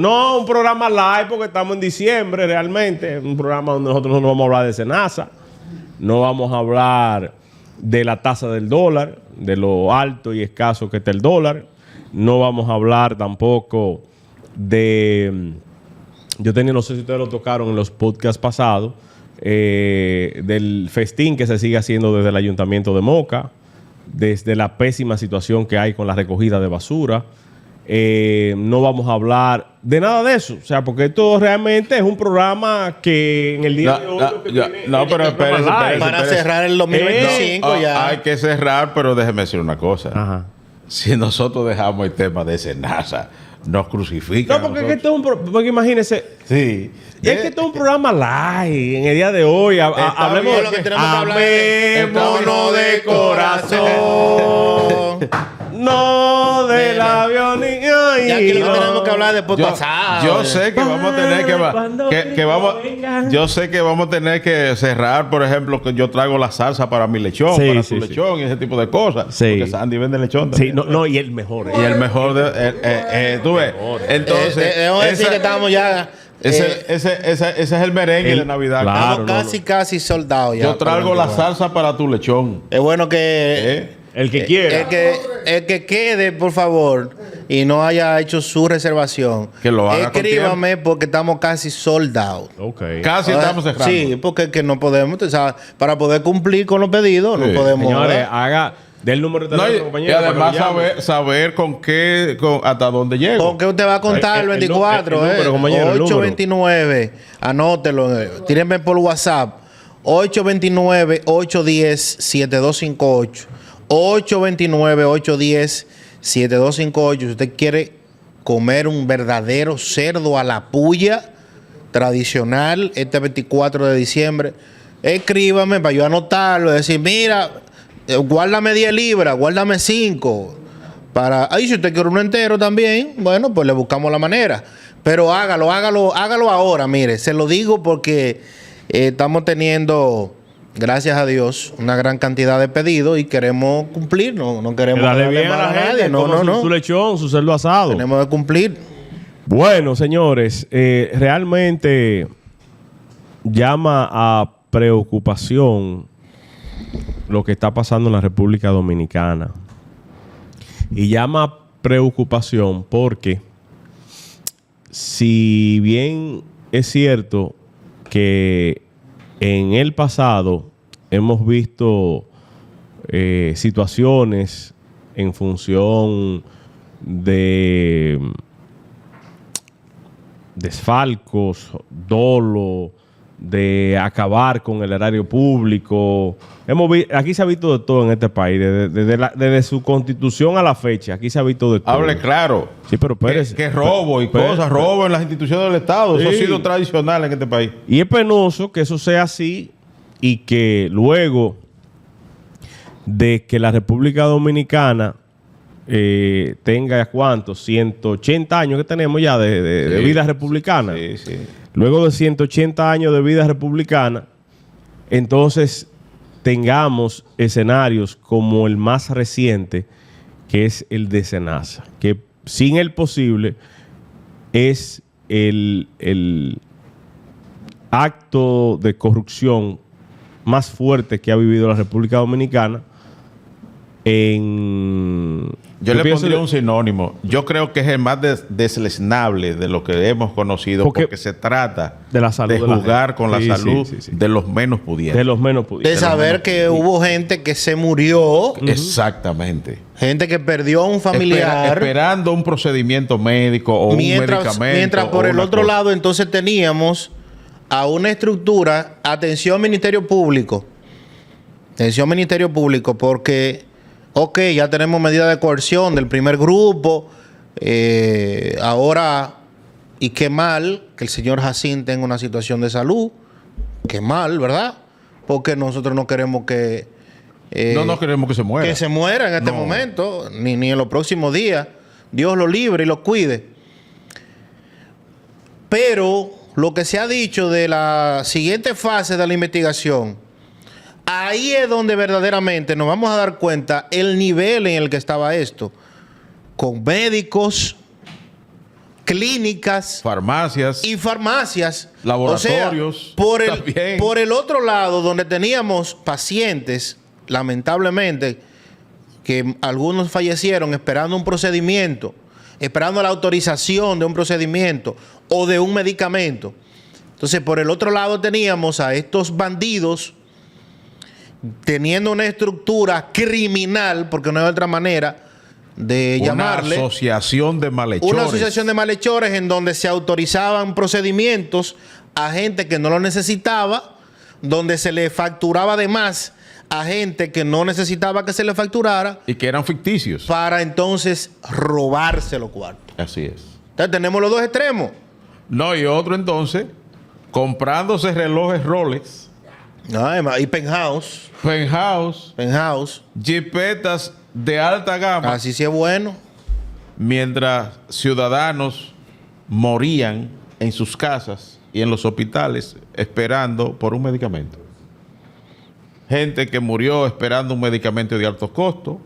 No, un programa live porque estamos en diciembre realmente. Un programa donde nosotros no vamos a hablar de SENASA. No vamos a hablar de la tasa del dólar, de lo alto y escaso que está el dólar. No vamos a hablar tampoco de... Yo tenía, no sé si ustedes lo tocaron en los podcasts pasados, del festín que se sigue haciendo desde el Ayuntamiento de Moca, desde la pésima situación que hay con la recogida de basura. No vamos a hablar de nada de eso, o sea, porque esto realmente es un programa que en el día de hoy pero espérese, para cerrar el 2025 ya. Hay que cerrar, pero déjeme decir una cosa. Ajá. Si nosotros dejamos el tema de SENASA, nos crucifican. No, porque es que esto es porque imagínense. Sí. Es que esto es un programa live en el día de hoy. Hablemos de lo que tenemos que hablar. Amémonos de corazón. No del avión ni Ya aquí lo que tenemos que hablar después pasado. Yo sé que vamos a tener yo sé que vamos a tener que cerrar, por ejemplo, que yo traigo la salsa para mi lechón, para tu lechón y ese tipo de cosas. Sí. Porque Sandy vende lechón también. Sí, no, y el mejor. Y el mejor tú ves. Entonces, debemos decir que estamos ya. ese es el merengue de Navidad. Claro, Estamos casi soldados ya. Yo traigo la salsa para tu lechón. Es bueno que El que quiera. el que quede, por favor, y no haya hecho su reservación, Que lo haga con escríbame porque estamos casi soldados. Ok. Casi estamos cerrando. Sí, porque es que no podemos, o sea, para poder cumplir con los pedidos, Sí. no podemos. Señores, haga del número de No, teléfono, y compañero. además para que lo llame. saber hasta dónde llego. ¿Con qué usted va a contar el El 24? número, compañero, el número. 829, anótelo, tírenme por WhatsApp. 829-810-7258. 829-810-7258. Si usted quiere comer un verdadero cerdo a la puya tradicional este 24 de diciembre, escríbame para yo anotarlo y decir, mira, guárdame 10 libras, guárdame 5. Ahí si usted quiere uno entero también, bueno, pues le buscamos la manera. Pero hágalo ahora, mire, se lo digo porque estamos teniendo, gracias a Dios, una gran cantidad de pedidos y queremos cumplir, no queremos Darle darle bien mal a la gente, no. Su lechón, su cerdo asado. Tenemos que cumplir. Bueno, señores, realmente llama a preocupación lo que está pasando en la República Dominicana. Y llama a preocupación porque si bien es cierto que en el pasado hemos visto situaciones en función de desfalcos, dolo, de acabar con el erario público. Aquí se ha visto de todo en este país, desde su constitución a la fecha. Aquí se ha visto de todo. Hable claro. Sí, pero espérese. Que robo y cosas, robo en las instituciones del Estado. Eso ha sido tradicional en este país. Y es penoso que eso sea así y que luego de que la República Dominicana tenga, ¿cuántos? 180 años que tenemos ya de vida republicana. Sí, sí. Luego de 180 años de vida republicana, entonces tengamos escenarios como el más reciente, que es el de SENASA, que sin el posible es el acto de corrupción más fuerte que ha vivido la República Dominicana. Yo le pondría un sinónimo. Yo creo que es el más deslesnable de lo que hemos conocido porque se trata de la salud de jugar con la salud sí. de los menos pudientes. De los menos pudientes. De saber que hubo gente que se murió, Exactamente. gente que perdió a un familiar. Esperando un procedimiento médico o un medicamento. Mientras por el otro lado entonces teníamos a una estructura, atención Ministerio Público, porque ok, ya tenemos medidas de coerción del primer grupo. Ahora, y qué mal que el señor Jacín tenga una situación de salud. Qué mal, ¿verdad? Porque nosotros no queremos que... no queremos que se muera. Que se muera en este momento, ni en los próximos días. Dios lo libre y lo cuide. Pero lo que se ha dicho de la siguiente fase de la investigación, ahí es donde verdaderamente nos vamos a dar cuenta el nivel en el que estaba esto. Con médicos, clínicas, farmacias y farmacias, laboratorios. O sea, por el otro lado, donde teníamos pacientes, lamentablemente, que algunos fallecieron esperando un procedimiento, esperando la autorización de un procedimiento o de un medicamento. Entonces, por el otro lado teníamos a estos bandidos teniendo una estructura criminal, porque no hay otra manera de llamarle. Una asociación de malhechores. Una asociación de malhechores en donde se autorizaban procedimientos a gente que no lo necesitaba, donde se le facturaba de más a gente que no necesitaba que se le facturara. Y que eran ficticios. Para entonces robarse los cuartos. Así es. Entonces tenemos los dos extremos. No, y otro entonces, comprándose relojes Rolex. Y penthouse. Penthouse. Jipetas de alta gama. Así sí es bueno. Mientras ciudadanos morían en sus casas y en los hospitales esperando por un medicamento. Gente que murió esperando un medicamento de alto costo.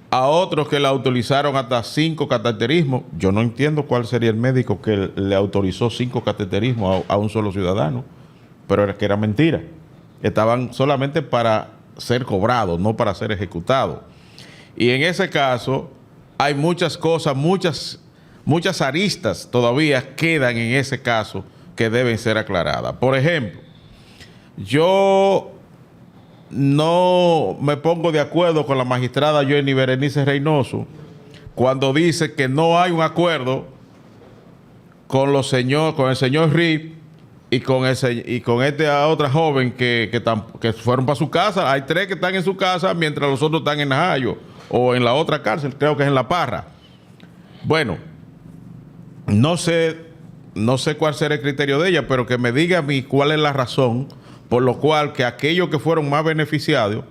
A otros que le autorizaron hasta 5 cateterismos. Yo no entiendo cuál sería el médico que le autorizó 5 cateterismos a un solo ciudadano. Pero era que era mentira. Estaban solamente para ser cobrados, no para ser ejecutados. Y en ese caso hay muchas cosas, muchas aristas todavía quedan en ese caso que deben ser aclaradas. Por ejemplo, yo no me pongo de acuerdo con la magistrada Jenny Berenice Reynoso cuando dice que no hay un acuerdo con el señor Rip y con esta otra joven que fueron para su casa. Hay 3 que están en su casa mientras los otros están en Najayo o en la otra cárcel, creo que es en La Parra. Bueno, no sé cuál será el criterio de ella, pero que me diga a mí cuál es la razón por lo cual que aquellos que fueron más beneficiados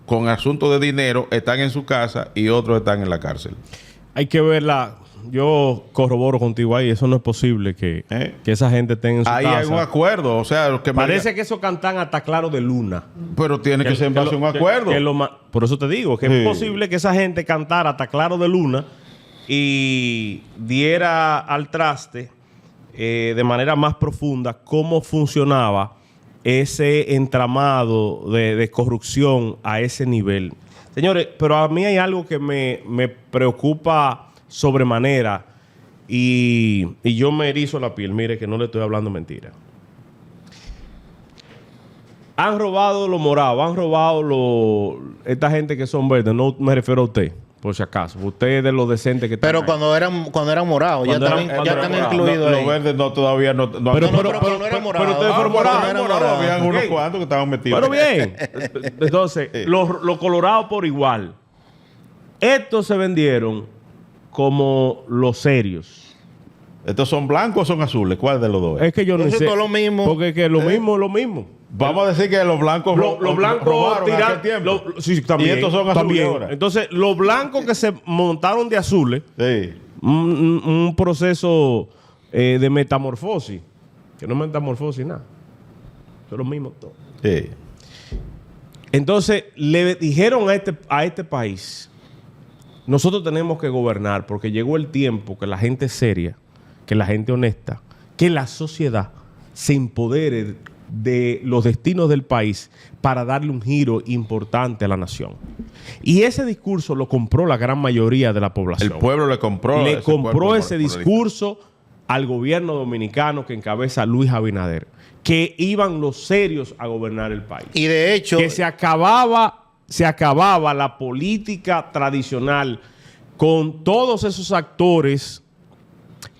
con asuntos de dinero están en su casa y otros están en la cárcel. Hay que verla. Yo corroboro contigo ahí. Eso no es posible que esa gente esté en su casa. Ahí hay un acuerdo. O sea, que parece que eso cantan hasta claro de luna. Pero tiene que ser en base a un acuerdo. Por eso te digo que es posible que esa gente cantara hasta claro de luna y diera al traste de manera más profunda cómo funcionaba ese entramado de corrupción a ese nivel. Señores, pero a mí hay algo que me preocupa sobremanera y yo me erizo la piel. Mire que no le estoy hablando mentira. Han robado los morados, han robado esta gente que son verdes. No me refiero a usted, por si acaso. Usted es de los decentes que están Pero ahí. cuando eran morados, ya están incluidos ahí. Los verdes no, todavía no. Pero no eran morados. Pero ustedes fueron morados. Habían unos cuantos que estaban metidos. Pero bien. Entonces, los colorados por igual. Estos se vendieron como los serios. ¿Estos son blancos o son azules? ¿Cuál de los dos? Es que yo no sé. Es lo mismo. Porque es que lo mismo es lo mismo. Vamos a decir que los blancos los blancos robaron en tiraron aquel tiempo. Sí, también. Y estos son azules también. ahora. Entonces, los blancos que se montaron de azules, Sí. un proceso de metamorfosis, que no es metamorfosis nada. Son los mismos todos. Sí. Entonces, le dijeron a este país, nosotros tenemos que gobernar porque llegó el tiempo que la gente seria, que la gente honesta, que la sociedad se empodere de los destinos del país para darle un giro importante a la nación. Y ese discurso lo compró la gran mayoría de la población. El pueblo le compró. Le compró ese discurso al gobierno dominicano que encabeza Luis Abinader, que iban los serios a gobernar el país. Y de hecho, que se acababa la política tradicional con todos esos actores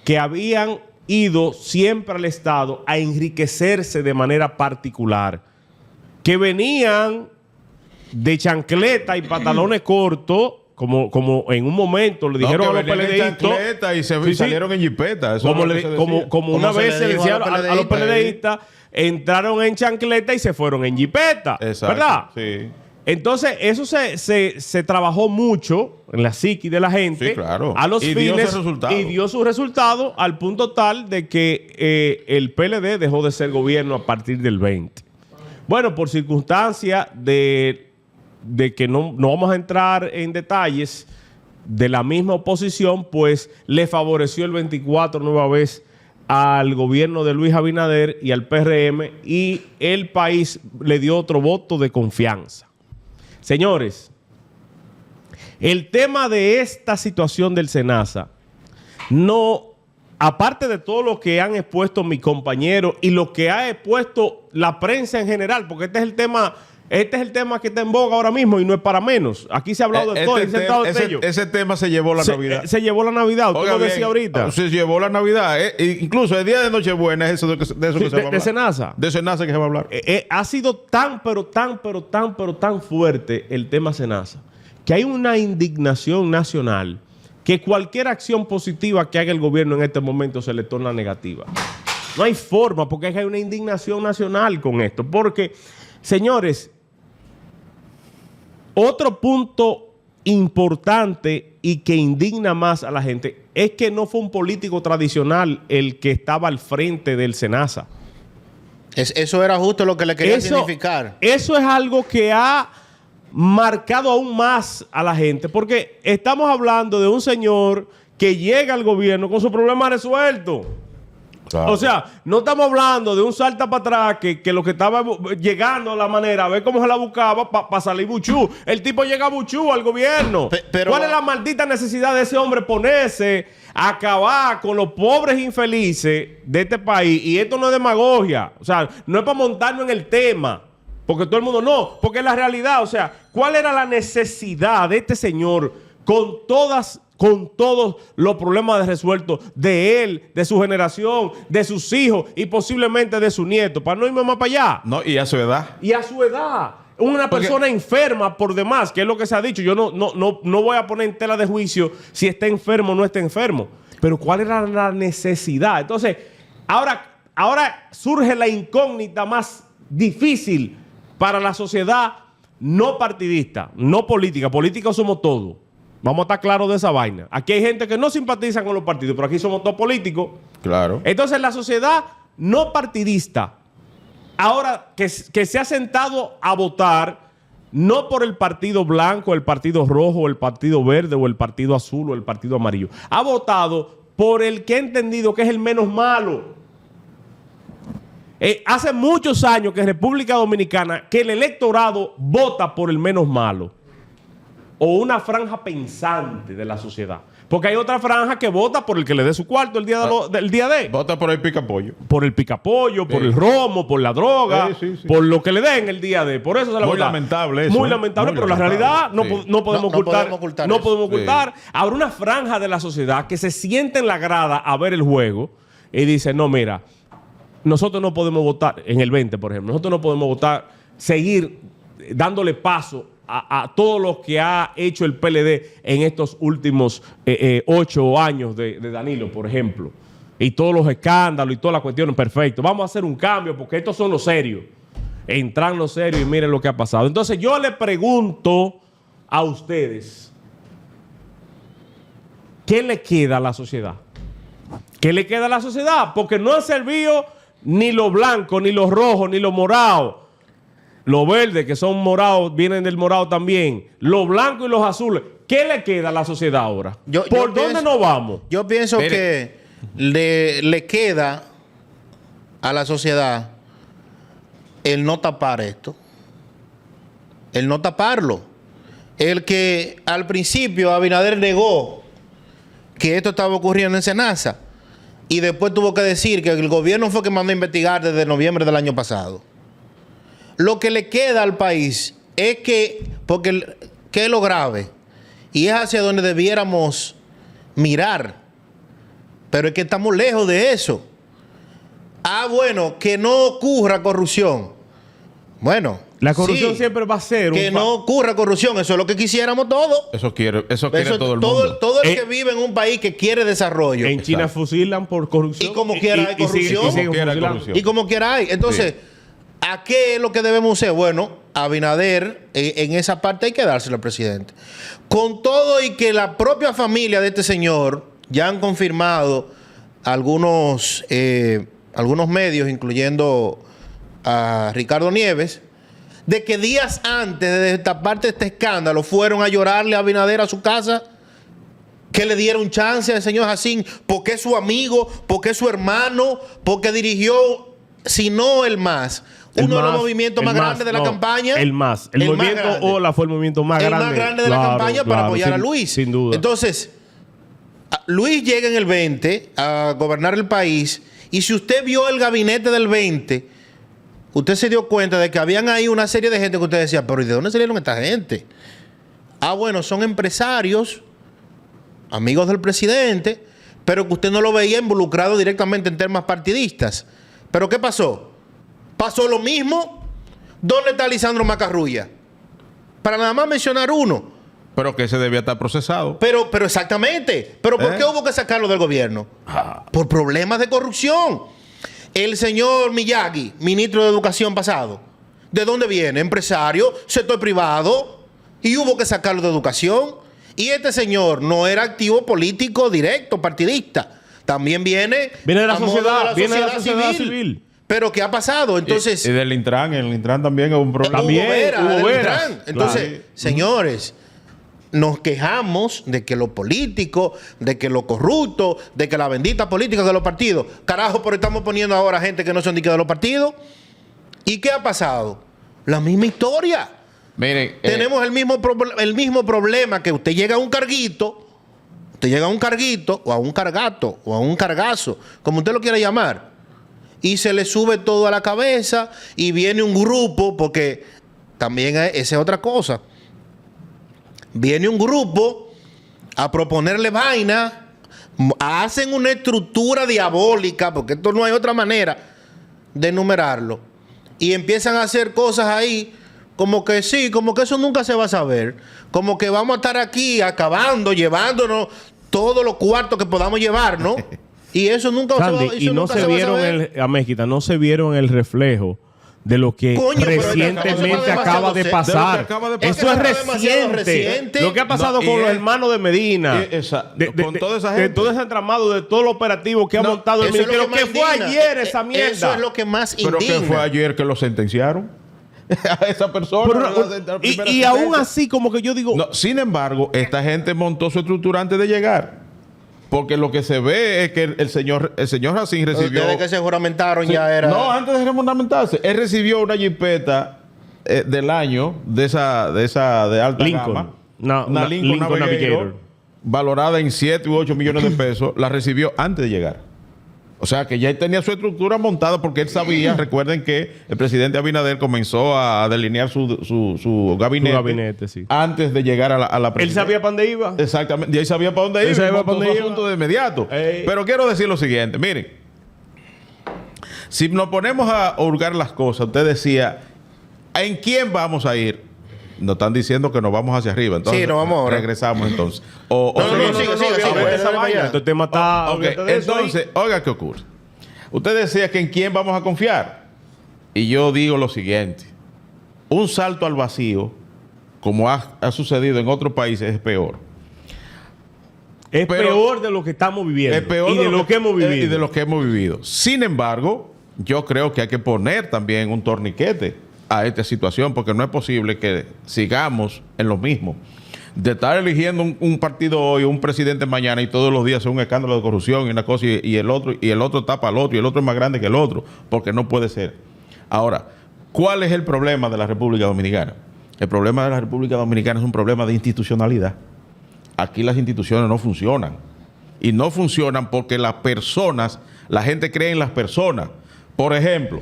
que habían ido siempre al Estado a enriquecerse de manera particular, que venían de chancleta y pantalones cortos, como en un momento le dijeron a los PLDistas y salieron en jipeta. Como una vez se decía a los PLDistas, entraron en chancleta y se fueron en jipeta. Exacto, ¿verdad? Sí. Entonces, eso se trabajó mucho en la psiqui de la gente. Sí, claro. A los Y fines. dio su resultado. Y dio su resultado al punto tal de que el PLD dejó de ser gobierno a partir del 20. Bueno, por circunstancia de que no vamos a entrar en detalles, de la misma oposición, pues le favoreció el 24 nueva vez al gobierno de Luis Abinader y al PRM, y el país le dio otro voto de confianza. Señores, el tema de esta situación del SENASA, no, aparte de todo lo que han expuesto mis compañeros y lo que ha expuesto la prensa en general, porque este es el tema que está en boga ahora mismo y no es para menos. Aquí se ha hablado de todo. Ese tema se llevó la Navidad. Se llevó la Navidad. Usted lo decía ahorita. Se llevó la Navidad. Incluso el día de Nochebuena es eso de eso que se va a hablar. De SENASA. De SENASA que se va a hablar. Ha sido tan fuerte el tema SENASA que hay una indignación nacional que cualquier acción positiva que haga el gobierno en este momento se le torna negativa. No hay forma, porque hay una indignación nacional con esto. Porque, señores, otro punto importante y que indigna más a la gente es que no fue un político tradicional el que estaba al frente del SENASA. Eso era justo lo que le quería significar. Eso es algo que ha marcado aún más a la gente, porque estamos hablando de un señor que llega al gobierno con su problema resuelto. Claro. O sea, no estamos hablando de un salta para atrás que lo que estaba llegando a la manera, a ver cómo se la buscaba para salir buchú. El tipo llega buchú al gobierno. Pero ¿cuál es la maldita necesidad de ese hombre ponerse a acabar con los pobres infelices de este país? Y esto no es demagogia. O sea, no es para montarnos en el tema. Porque todo el mundo no, porque es la realidad. O sea, ¿cuál era la necesidad de este señor con todos los problemas resueltos de él, de su generación, de sus hijos y posiblemente de su nieto? Para no irme más para allá. No, y a su edad. Y a su edad. Una persona enferma por demás, que es lo que se ha dicho. Yo no voy a poner en tela de juicio si está enfermo o no está enfermo. Pero ¿cuál era la necesidad? Entonces, ahora surge la incógnita más difícil para la sociedad no partidista, no política. Políticos somos todos. Vamos a estar claros de esa vaina. Aquí hay gente que no simpatiza con los partidos, pero aquí somos todos políticos. Claro. Entonces, la sociedad no partidista, ahora que se ha sentado a votar, no por el partido blanco, el partido rojo, el partido verde, o el partido azul, o el partido amarillo. Ha votado por el que ha entendido que es el menos malo. Hace muchos años que en República Dominicana que el electorado vota por el menos malo, o una franja pensante de la sociedad, porque hay otra franja que vota por el que le dé su cuarto el día de. Vota por el picapollo. Por el picapollo, por el romo, por la droga, por lo que le den el día de. Por eso se la vota. Lamentable eso. Muy lamentable, pero la realidad no podemos ocultar. Habrá una franja de la sociedad que se siente en la grada a ver el juego y dice, no, mira, nosotros no podemos votar, en el 20, por ejemplo, nosotros no podemos votar, seguir dándole paso a todo lo que ha hecho el PLD en estos últimos 8 años de Danilo, por ejemplo. Y todos los escándalos y todas las cuestiones, perfecto. Vamos a hacer un cambio porque estos son los serios. Entran los serios y miren lo que ha pasado. Entonces yo le pregunto a ustedes, ¿qué le queda a la sociedad? ¿Qué le queda a la sociedad? Porque no han servido ni los blancos, ni los rojos, ni los morados. Los verdes, que son morados, vienen del morado también. Los blancos y los azules. ¿Qué le queda a la sociedad ahora? ¿Por dónde nos vamos? Yo pienso que le queda a la sociedad el no tapar esto. El no taparlo. El que al principio Abinader negó que esto estaba ocurriendo en SENASA y después tuvo que decir que el gobierno fue que mandó a investigar desde noviembre del año pasado. Lo que le queda al país es que, porque ¿qué es lo grave? Y es hacia donde debiéramos mirar. Pero es que estamos lejos de eso. Bueno, que no ocurra corrupción. Bueno, la corrupción siempre va a ser que no ocurra corrupción. Eso es lo que quisiéramos todos. Eso quiere todo el mundo. Todo el que vive en un país que quiere desarrollo. En China fusilan por corrupción. Y como quiera hay corrupción. Y como quiera hay. Entonces, ¿a qué es lo que debemos hacer? Bueno, Abinader, en esa parte hay que dárselo al presidente. Con todo y que la propia familia de este señor ya han confirmado algunos medios, incluyendo a Ricardo Nieves, de que días antes de destaparse este escándalo fueron a llorarle a Abinader a su casa que le dieron chance al señor Jacín porque es su amigo, porque es su hermano, porque dirigió, si no el más, uno de los movimientos más grandes de la campaña. El movimiento Ola fue el movimiento más grande. El más grande de la campaña para apoyar a Luis. Sin duda. Entonces, Luis llega en el 20 a gobernar el país, y si usted vio el gabinete del 20, usted se dio cuenta de que habían ahí una serie de gente que usted decía, pero ¿y de dónde salieron esta gente? Bueno, son empresarios, amigos del presidente, pero que usted no lo veía involucrado directamente en temas partidistas. ¿Pero qué pasó? Pasó lo mismo. ¿Dónde está Lisandro Macarrulla? Para nada más mencionar uno. Pero que se debía estar procesado. Pero exactamente. ¿Pero por qué hubo que sacarlo del gobierno? Por problemas de corrupción. El señor Miyagi, ministro de Educación pasado, ¿de dónde viene? Empresario, sector privado, y hubo que sacarlo de Educación. Y este señor no era activo político directo, partidista. También viene de la sociedad, viene de la sociedad civil. Pero ¿qué ha pasado? Entonces, y del Intran, en el Intran también hubo un problema. También hubo veras. Entonces, claro. señores, nos quejamos de que lo político, de que lo corrupto, de que la bendita política de los partidos. Carajo, pero estamos poniendo ahora gente que no son ni que de los partidos. ¿Y qué ha pasado? La misma historia. Miren, tenemos el mismo problema, que usted llega a un carguito, o a un cargato, o a un cargazo, como usted lo quiera llamar, y se le sube todo a la cabeza, y viene un grupo, porque también esa es otra cosa. Viene un grupo a proponerle vaina, hacen una estructura diabólica, porque esto no hay otra manera de enumerarlo, y empiezan a hacer cosas ahí, como que sí, como que eso nunca se va a saber, como que vamos a estar aquí acabando, llevándonos todos los cuartos que podamos llevarnos, y eso nunca Sandy, se va, y no se vieron a Mezquita, no se vieron el reflejo de lo que recientemente acaba de pasar. Eso es reciente. Lo que ha pasado con los hermanos de Medina. Con toda esa gente. De todo ese entramado, de todo el operativo que ha montado el ministerio. Que fue ayer esa mierda. Eso es lo que más indigna. Pero que fue ayer que lo sentenciaron a esa persona. Y aún así, como que yo digo... No, sin embargo, esta gente montó su estructura antes de llegar. Porque lo que se ve es que el señor Jacín recibió... Desde que se juramentaron ya era... No, antes de juramentarse. Él recibió una jipeta del año de alta gama. Una Lincoln Navigator, valorada en 7 u 8 millones de pesos. La recibió antes de llegar. O sea, que ya tenía su estructura montada porque él sabía, recuerden que el presidente Abinader comenzó a delinear su gabinete, sí, antes de llegar a la presidencia. Él sabía para dónde iba. Exactamente, y él sabía para dónde iba. Asunto de inmediato. Pero quiero decir lo siguiente, miren, si nos ponemos a hurgar las cosas, usted decía, ¿en quién vamos a ir? Nos están diciendo que nos vamos hacia arriba. Entonces, sí, nos vamos ahora. Regresamos entonces. Este tema está... Entonces, oiga, ¿qué ocurre? Usted decía que en quién vamos a confiar. Y yo digo lo siguiente. Un salto al vacío, como ha sucedido en otros países, es peor. Es peor de lo que estamos viviendo. Es peor y de lo que hemos vivido. Y de lo que hemos vivido. Sin embargo, yo creo que hay que poner también un torniquete a esta situación, porque no es posible que sigamos en lo mismo. De estar eligiendo un partido hoy, un presidente mañana, y todos los días es un escándalo de corrupción y una cosa, y el otro tapa al otro, y el otro es más grande que el otro, porque no puede ser. Ahora, ¿cuál es el problema de la República Dominicana? El problema de la República Dominicana es un problema de institucionalidad. Aquí las instituciones no funcionan. Y no funcionan porque las personas, la gente cree en las personas. Por ejemplo,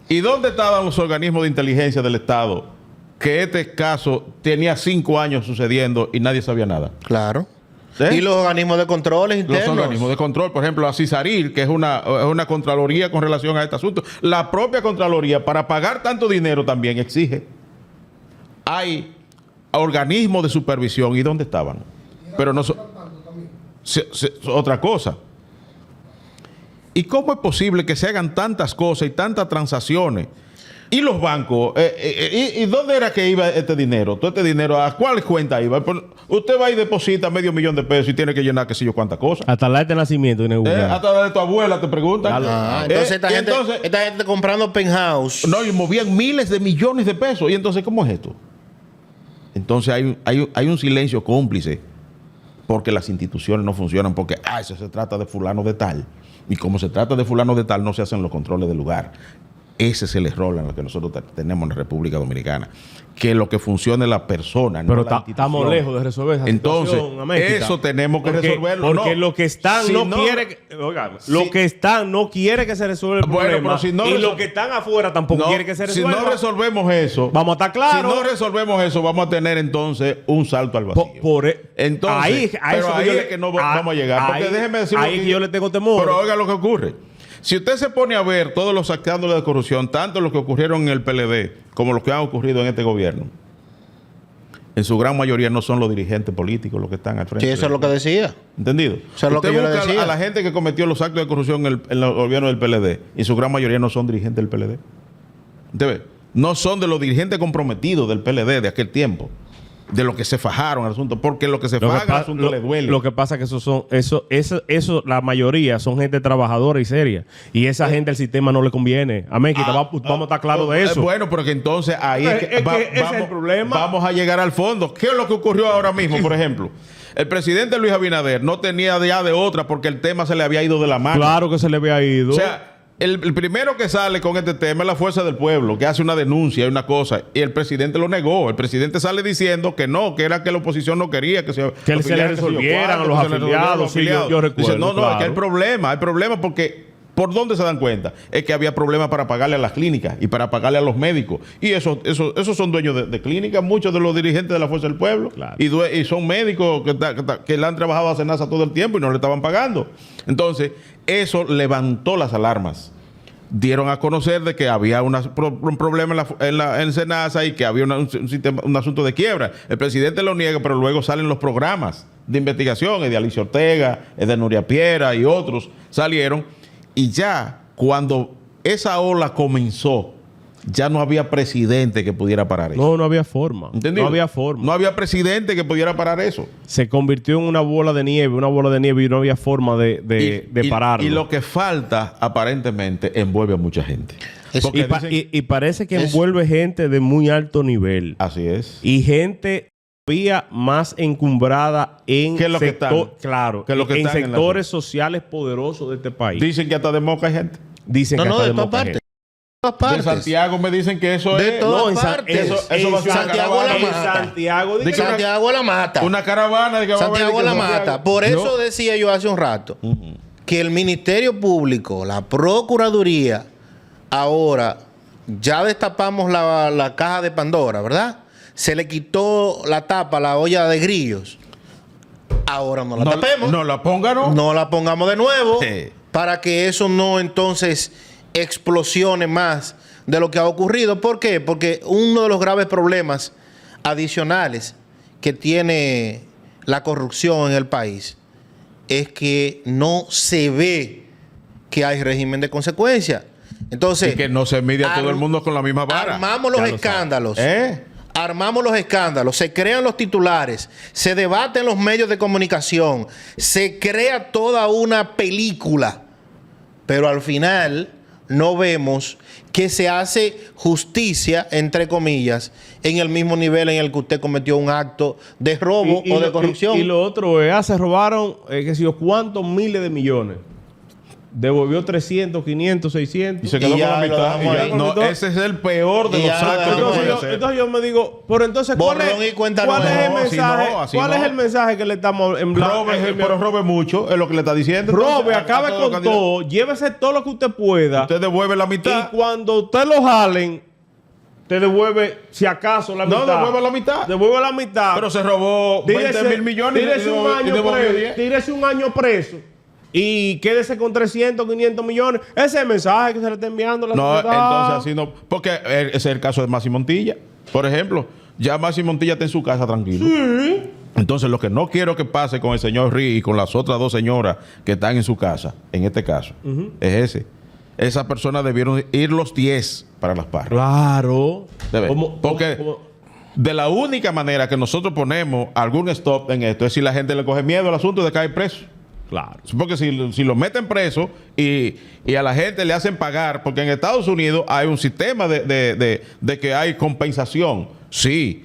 ¿y dónde estaban los organismos de inteligencia del Estado? Que este caso tenía 5 años sucediendo y nadie sabía nada. Claro. Y los organismos de control internos. Los organismos de control, por ejemplo, la CISARIL, que es una contraloría con relación a este asunto. La propia contraloría, para pagar tanto dinero, también exige. Hay organismos de supervisión. ¿Y dónde estaban? Pero no otra cosa. ¿Y cómo es posible que se hagan tantas cosas y tantas transacciones? ¿Y los bancos? ¿Y dónde era que iba este dinero? Todo este dinero, ¿a cuál cuenta iba? Usted va y deposita $500,000 de pesos y tiene que llenar qué sé yo cuántas cosas. Hasta la de nacimiento. Hasta la de tu abuela te preguntan. Entonces esta gente comprando penthouse. No, y movían miles de millones de pesos. ¿Y entonces cómo es esto? Entonces hay un silencio cómplice. porque las instituciones no funcionan, porque eso se trata de fulano de tal. Y como se trata de fulano de tal, no se hacen los controles del lugar. Ese es el error en el que nosotros tenemos en la República Dominicana. Que lo que funcione es la persona, pero no la institución. estamos lejos de resolver esa Entonces, situación, Améquita. eso tenemos que resolverlo. Porque no. los que están Si no quiere que, oigan, los que están no quiere que se resuelva el Bueno, problema. pero si no y resol- los que están afuera tampoco quiere que se Si resuelva. no resolvemos eso, Vamos a estar claros. Si no resolvemos eso, vamos a tener entonces un salto al vacío. Entonces, ahí, a pero eso ahí que yo es que no vamos a llegar. Porque ahí, déjeme decirlo ahí aquí, que yo le tengo temor. Pero oiga lo que ocurre. Si usted se pone a ver todos los escándalos de corrupción, tanto los que ocurrieron en el PLD como los que han ocurrido en este gobierno, en su gran mayoría no son los dirigentes políticos los que están al frente. Sí, eso es lo que decía. ¿Entendido? Eso es lo Usted que yo le busca decía. a la gente que cometió los actos de corrupción en el gobierno del PLD, y su gran mayoría no son dirigentes del PLD. ¿Usted ve? No son de los dirigentes comprometidos del PLD de aquel tiempo, de los que se fajaron al asunto, porque lo que se faja al asunto le duele. Lo que pasa es que eso, la mayoría son gente trabajadora y seria. Y esa gente al sistema no le conviene. Amén, vamos a estar claros de eso. Bueno, pero que entonces ahí Es que ese es el problema. Vamos a llegar al fondo. ¿Qué es lo que ocurrió ahora mismo, por ejemplo? El presidente Luis Abinader no tenía ya de otra porque el tema se le había ido de la mano. Claro que se le había ido. O sea, el primero que sale con este tema es la Fuerza del Pueblo, que hace una denuncia y una cosa, y el presidente lo negó. El presidente sale diciendo que no, que era que la oposición no quería que se le resolvieran a los afiliados. Sí, yo recuerdo. Dice, no, claro. es que hay problema porque ¿por dónde se dan cuenta? Es que había problemas para pagarle a las clínicas y para pagarle a los médicos. Y esos son dueños de clínicas, muchos de los dirigentes de la Fuerza del Pueblo. Claro. Y son médicos que le han trabajado a Senasa todo el tiempo y no le estaban pagando. Entonces, eso levantó las alarmas. Dieron a conocer de que había un problema en Senasa y que había un asunto de quiebra. El presidente lo niega, pero luego salen los programas de investigación, el de Alicia Ortega, el de Nuria Piera y otros salieron. Y ya cuando esa ola comenzó, ya no había presidente que pudiera parar eso. No había forma. ¿Entendido? No había forma. No había presidente que pudiera parar eso. Se convirtió en una bola de nieve y no había forma de pararlo. Y lo que falta, aparentemente, envuelve a mucha gente. Porque Y parece que envuelve gente de muy alto nivel. así es. Y gente todavía más encumbrada en ¿Qué es lo que están? Claro, ¿Qué es lo que en están en la sectores sociales poderosos de este país. Dicen que hasta de Moca hay gente. Dicen que No, hasta de de todas Moca hay partes. gente. De todas partes. De Santiago me dicen que eso De es... todas No, en partes. eso va a ser una Santiago caravana. la En mata. Santiago, De que Santiago la mata. Una caravana de que va a haber Santiago de que la Santiago- mata. Por eso decía yo hace un rato que el Ministerio Público, la Procuraduría, ahora ya destapamos la caja de Pandora, ¿verdad? Se le quitó la tapa a la olla de grillos. Ahora no la tapemos. No la pongan, ¿no? No la pongamos de nuevo Sí. para que eso no entonces explosione más de lo que ha ocurrido. ¿Por qué? Porque uno de los graves problemas adicionales que tiene la corrupción en el país es que no se ve que hay régimen de consecuencia. Entonces, Y que no se mide a todo el mundo con la misma vara. armamos los Ya lo escándalos. ¿Eh? Armamos los escándalos, se crean los titulares, se debaten los medios de comunicación, se crea toda una película, pero al final no vemos que se hace justicia, entre comillas, en el mismo nivel en el que usted cometió un acto de robo o de corrupción. Y lo otro es, se robaron, qué sé yo, cuántos miles de millones. Devolvió 300, 500, 600. Y se quedó Y con la ya lo mitad. dejamos ahí. No, ese es el peor de Y los ya lo actos que dejamos puede ahí. hacer. Entonces yo me digo, pero entonces, ¿cuál Borrón y es, cuenta cuál es nueva. el No, así mensaje? no, así ¿Cuál no. es el mensaje que le estamos en Pero robe mucho, es lo que le está diciendo. Robe, Entonces, a acabe todos los con candidatos. todo, llévese todo lo que usted pueda. Usted devuelve la Y mitad. cuando usted lo jalen, te devuelve, si acaso, la No, mitad. devuelve la mitad. Devuelve la mitad. Pero se robó 20 mil millones Tírese un año preso. Y quédese con 300, 500 millones. Ese es el mensaje que se le está enviando a la No, sociedad. entonces así no. Porque ese es el caso de Máximo Montilla. Por ejemplo, ya Máximo Montilla está en su casa tranquilo. Entonces, lo que no quiero que pase con el señor Rí y con las otras dos señoras que están en su casa, en este caso, es ese. Esas personas debieron ir los 10 para las parras. Claro. Debe. Porque de la única manera que nosotros ponemos algún stop en esto es si la gente le coge miedo al asunto de caer preso. Claro. Porque si lo meten preso y a la gente le hacen pagar, porque en Estados Unidos hay un sistema de que hay compensación. Sí.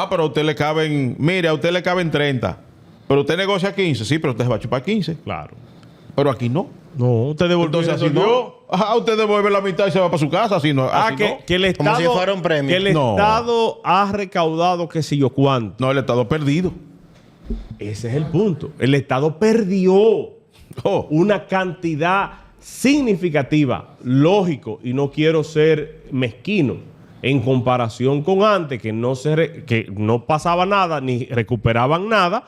Pero a usted le caben, mire, a usted le caben 30. Pero usted negocia 15, sí, pero usted se va a chupar 15. Claro. Pero aquí no. No, usted devolvió. Entonces así no. Ajá, usted devuelve la mitad y se va para su casa. Así no. Así no. Que el Como Estado, si fuera un premio. que el No. Estado ha recaudado qué sé yo cuánto. No, el Estado perdido. Ese es el punto. El Estado perdió Oh. una cantidad significativa, lógico, y no quiero ser mezquino, en comparación con antes, que que no pasaba nada, ni recuperaban nada,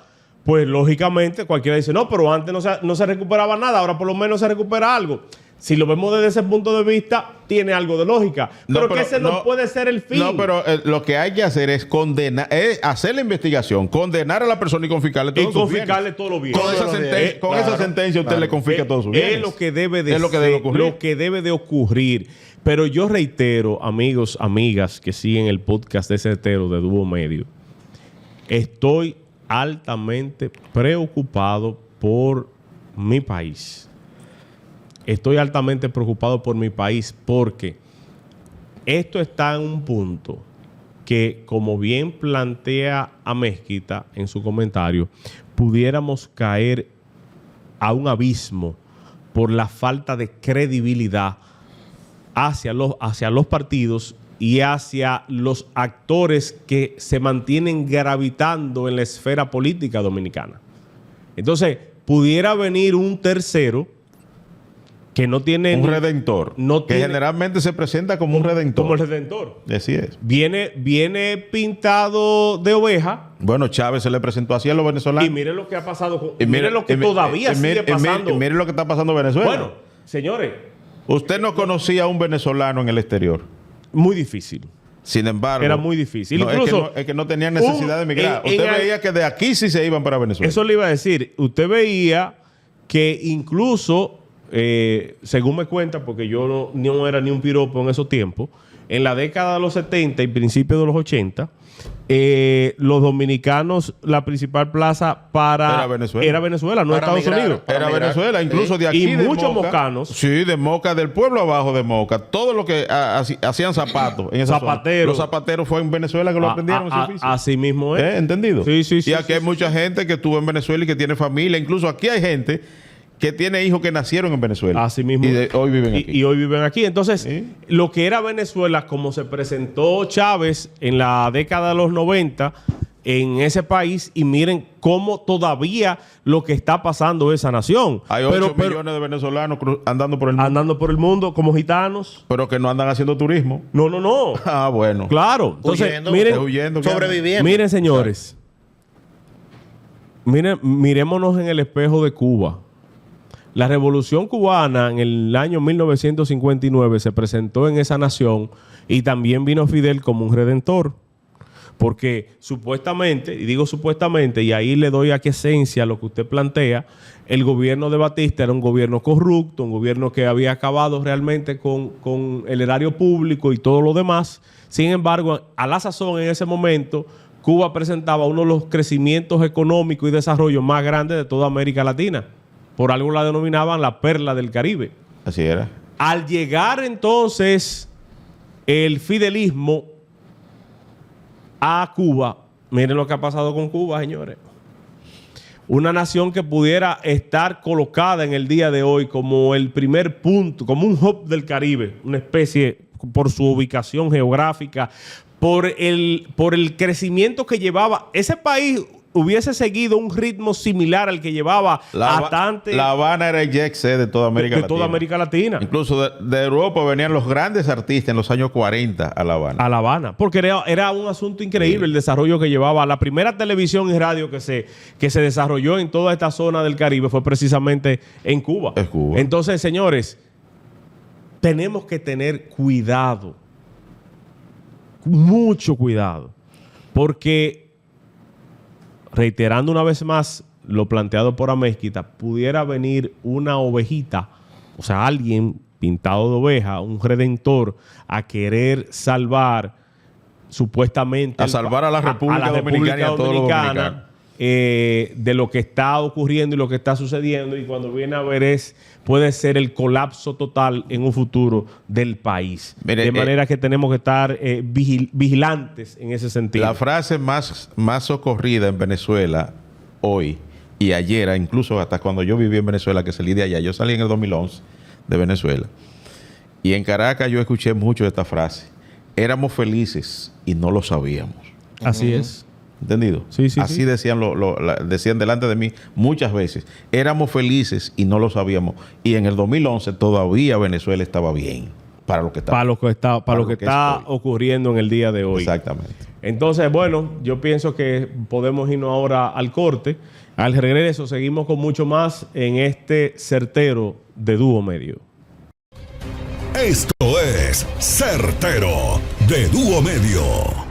pues lógicamente cualquiera dice, no, pero antes no se recuperaba nada, ahora por lo menos se recupera algo. Si lo vemos desde ese punto de vista, tiene algo de lógica. Pero que ese no puede ser el fin. No, pero lo que hay que hacer es condenar, es hacer la investigación, condenar a la persona y confiscarle todos sus bienes. Todo lo bien. Con esa sentencia usted le confisca todos sus bienes. Es lo que debe de Es lo que debe ser, ocurrir. lo que debe de ocurrir. Pero yo reitero, amigos, amigas que siguen el podcast de Certero de Dúo Medio, estoy altamente preocupado por mi país. Estoy altamente preocupado por mi país porque esto está en un punto que, como bien plantea Amezquita en su comentario, pudiéramos caer a un abismo por la falta de credibilidad hacia los partidos y hacia los actores que se mantienen gravitando en la esfera política dominicana. Entonces, pudiera venir un tercero que no tiene... Un redentor. No que tiene, generalmente se presenta como un redentor. como el redentor. Así es. Viene pintado de oveja. Bueno, Chávez se le presentó así a los venezolanos. Y mire lo que ha pasado. Y Mire lo que todavía sigue pasando. Mire lo que está pasando en Venezuela. Bueno, señores, Usted no conocía a un venezolano en el exterior. muy difícil. Sin embargo... Era muy difícil. No, Incluso, es que no tenían necesidad de emigrar. en Usted veía que de aquí sí se iban para Venezuela. Eso le iba a decir. Usted veía que incluso, según me cuenta, porque yo no era ni un piropo en esos tiempos, en la década de los 70 y principios de los 80, los dominicanos, la principal plaza Era Venezuela. no Para Estados migrar. Unidos. Para Era migrar. Venezuela, incluso de aquí Y de muchos Moca. mocanos. Sí, de Moca, del pueblo abajo de Moca. Todo lo que hacían zapatos en esa zona. Zapateros. Los zapateros fue en Venezuela que lo aprendieron ese oficio. Así mismo es. ¿Entendido? Sí, sí, sí. Y aquí sí, hay sí. mucha gente que estuvo en Venezuela y que tiene familia. Incluso aquí hay gente que tiene hijos que nacieron en Venezuela. Así mismo. Y hoy viven aquí. Y hoy viven aquí. Entonces, Sí. lo que era Venezuela, como se presentó Chávez en la década de los 90 en ese país, y miren cómo todavía lo que está pasando esa nación. Hay 8 millones de venezolanos andando por el mundo, andando por el mundo como gitanos. pero que no andan haciendo turismo. No, no, no. Ah, bueno. Claro. Entonces, Huyendo, miren, huyendo, sobreviviendo. miren, señores. Mirémonos en el espejo de Cuba. La revolución cubana en el año 1959 se presentó en esa nación y también vino Fidel como un redentor. Porque supuestamente, y digo supuestamente, y ahí le doy aquiescencia a lo que usted plantea, el gobierno de Batista era un gobierno corrupto, un gobierno que había acabado realmente con el erario público y todo lo demás. Sin embargo, a la sazón en ese momento, Cuba presentaba uno de los crecimientos económicos y desarrollo más grandes de toda América Latina. Por algo la denominaban la perla del Caribe. Así era. Al llegar entonces el fidelismo a Cuba, miren lo que ha pasado con Cuba, señores. Una nación que pudiera estar colocada en el día de hoy como el primer punto, como un hub del Caribe, una especie por su ubicación geográfica, por el crecimiento que llevaba. Ese país hubiese seguido un ritmo similar al que llevaba hasta antes La Habana era el jet set de toda América de Latina. toda América Latina. Incluso de Europa venían los grandes artistas en los años 40 a La Habana. A La Habana, porque era un asunto increíble el desarrollo que llevaba. La primera televisión y radio que se desarrolló en toda esta zona del Caribe fue precisamente en Cuba. Es Cuba. Entonces, señores, tenemos que tener cuidado, mucho cuidado, porque, reiterando una vez más lo planteado por Amezquita, pudiera venir una ovejita, o sea, alguien pintado de oveja, un redentor, a querer salvar supuestamente A salvar a la República Dominicana y a todos los dominicanos. De lo que está ocurriendo y lo que está sucediendo, y cuando viene a ver puede ser el colapso total en un futuro del país. Mire, de manera que tenemos que estar vigilantes en ese sentido. La frase más socorrida en Venezuela hoy y ayer, incluso hasta cuando yo viví en Venezuela, que salí de allá, yo salí en el 2011 de Venezuela, y en Caracas yo escuché mucho esta frase: éramos felices y no lo sabíamos. Así es. ¿Entendido? Sí, sí, Así sí. decían delante de mí muchas veces. Éramos felices y no lo sabíamos. Y en el 2011 todavía Venezuela estaba bien para lo que estaba. Para lo que está es hoy. ocurriendo en el día de hoy. Exactamente. Entonces, bueno, yo pienso que podemos irnos ahora al corte. Al regreso seguimos con mucho más en este certero de Dúo Medio. Esto es Certero de Dúo Medio.